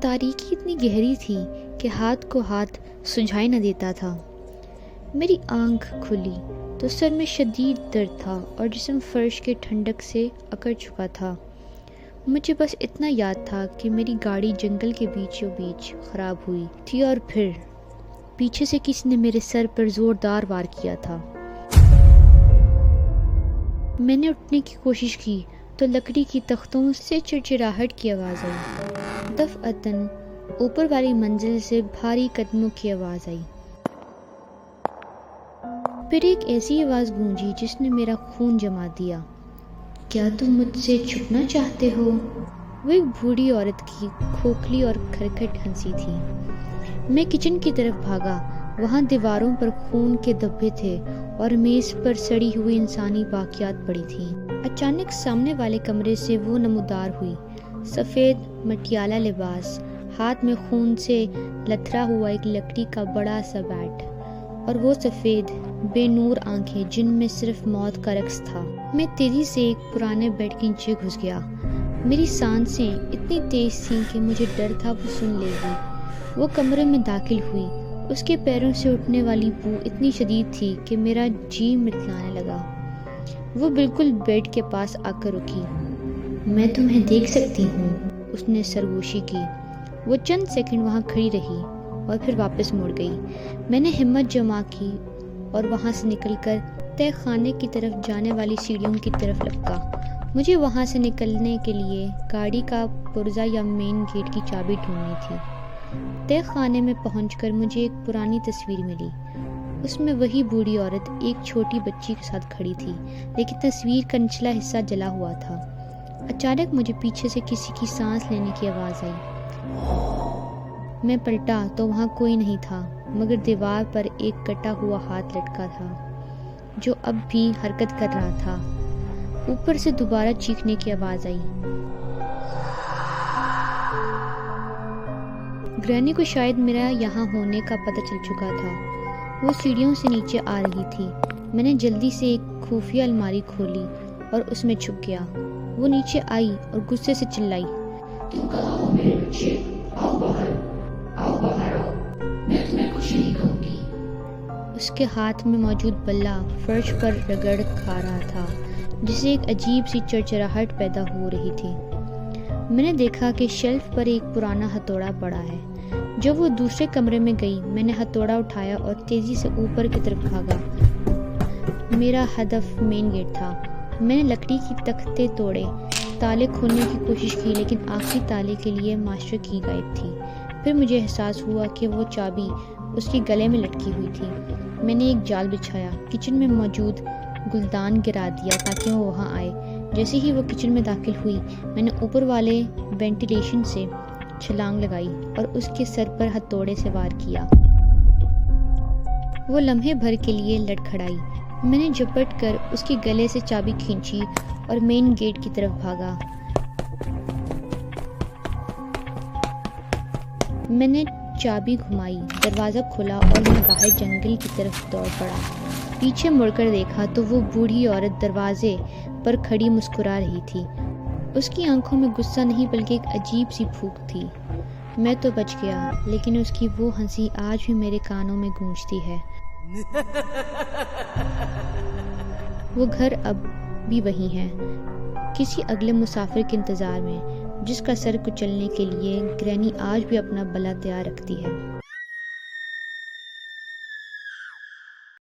تاریکی اتنی گہری تھی کہ ہاتھ کو ہاتھ سجھائی نہ دیتا تھا۔ میری آنکھ کھلی تو سر میں شدید درد تھا اور جسم فرش کے ٹھنڈک سے اکڑ چکا تھا۔ مجھے بس اتنا یاد تھا کہ میری گاڑی جنگل کے بیچوں بیچ خراب ہوئی تھی اور پھر پیچھے سے کسی نے میرے سر پر زوردار وار کیا تھا۔ میں نے اٹھنے کی کوشش کی تو لکڑی کی تختوں سے چرچراہٹ کی آواز آئی۔ دفعتاً اوپر والی منزل سے بھاری قدموں کی آواز آئی۔ پھر ایک ایسی آواز گونجی جس نے میرا خون جما دیا۔ کیا تم مجھ سے چھپنا چاہتے ہو؟ وہ ایک بوڑھی عورت کی کھوکھلی اور کھرکھٹ ہنسی تھی۔ میں کچن کی طرف بھاگا۔ وہاں دیواروں پر خون کے دھبے تھے اور میز پر سڑی ہوئی انسانی باقیات پڑی تھیں۔ اچانک سامنے والے کمرے سے وہ نمودار ہوئی، سفید مٹیالہ لباس، ہاتھ میں خون سے لتھڑا ہوا ایک لکڑی کا بڑا سا بیٹ، اور وہ سفید بے نور آنکھیں جن میں صرف موت کا رقص تھا۔ میں تیزی سے ایک پرانے بیڈ کے نیچے گھس گیا۔ میری سانسیں اتنی تیز تھیں کہ مجھے ڈر تھا وہ سن لے گی۔ وہ کمرے میں داخل ہوئی۔ اس کے پیروں سے اٹھنے والی بو اتنی شدید تھی کہ میرا جی متلانے لگا۔ وہ بالکل بیڈ کے پاس آ کر رکی۔ میں تمہیں دیکھ سکتی ہوں، اس نے سرگوشی کی۔ وہ چند سیکنڈ وہاں کھڑی رہی اور پھر واپس مڑ گئی۔ میں نے ہمت جمع کی اور وہاں سے نکل کر تہہ خانے کی طرف جانے والی سیڑھیوں کی طرف لپکا۔ مجھے وہاں سے نکلنے کے لیے گاڑی کا پرزہ یا مین گیٹ کی چابی ڈھونڈنی تھی۔ تہہ خانے میں پہنچ کر مجھے ایک پرانی تصویر ملی۔ اس میں وہی بوڑھی عورت ایک چھوٹی بچی کے ساتھ کھڑی تھی، لیکن تصویر کا نچلا حصہ جلا ہوا تھا۔ اچانک مجھے پیچھے سے کسی کی سانس لینے کی آواز آئی۔ میں پلٹا تو وہاں کوئی نہیں تھا مگر دیوار پر ایک کٹا ہوا ہاتھ لٹکا تھا جو اب بھی حرکت کر رہا تھا۔ اوپر سے دوبارہ چیخنے کی آواز آئی۔ گرینی کو شاید میرا یہاں ہونے کا پتہ چل چکا تھا۔ وہ سیڑھیوں سے نیچے آ رہی تھی۔ میں نے جلدی سے ایک خفیہ الماری کھولی اور اس میں چھپ گیا۔ وہ نیچے آئی اور غصے سے چلائی، تم کہاں ہو میرے بچے؟ آؤ باہر، آؤ باہر آؤ، میں تمہیں کچھ نہیں کہوں گی۔ اس کے ہاتھ میں موجود بلہ فرش پر رگڑ کھا رہا تھا جسے ایک عجیب سی چرچراہٹ پیدا ہو رہی تھی۔ میں نے دیکھا کہ شیلف پر ایک پرانا ہتھوڑا پڑا ہے۔ جب وہ دوسرے کمرے میں گئی، میں نے ہتھوڑا اٹھایا اور تیزی سے اوپر کی طرف بھاگا۔ میرا ہدف مین گیٹ تھا۔ میں نے لکڑی کی تختے توڑے، تالے کھولنے کی کوشش کی، لیکن آخری تالے کے لیے ماسٹر کی غائب تھی۔ پھر مجھے احساس ہوا کہ وہ چابی اس کے گلے میں لٹکی ہوئی تھی۔ میں نے ایک جال بچھایا، کچن میں موجود گلدان گرا دیا تاکہ وہ وہاں آئے۔ جیسے ہی وہ کچن میں داخل ہوئی، میں نے اوپر والے وینٹیلیشن سے چھلانگ لگائی اور اس کے سر پر ہتھوڑے سے وار کیا۔ وہ لمحے بھر کے لیے لڑکھڑائی۔ میں نے جھپٹ کر اس کے گلے سے چابی کھینچی اور مین گیٹ کی طرف بھاگا۔ میں نے چابی گھمائی، دروازہ کھولا اور میں باہر جنگل کی طرف دوڑ پڑا۔ پیچھے مڑ کر دیکھا تو وہ بوڑھی عورت دروازے پر کھڑی مسکرا رہی تھی۔ اس کی آنکھوں میں غصہ نہیں بلکہ ایک عجیب سی بھوک تھی۔ میں تو بچ گیا، لیکن اس کی وہ ہنسی آج بھی میرے کانوں میں گونجتی ہے۔ وہ گھر اب بھی وہی ہے، کسی اگلے مسافر کے انتظار میں، جس کا سر کچلنے کے لیے گرینی آج بھی اپنا بلا تیار رکھتی ہے۔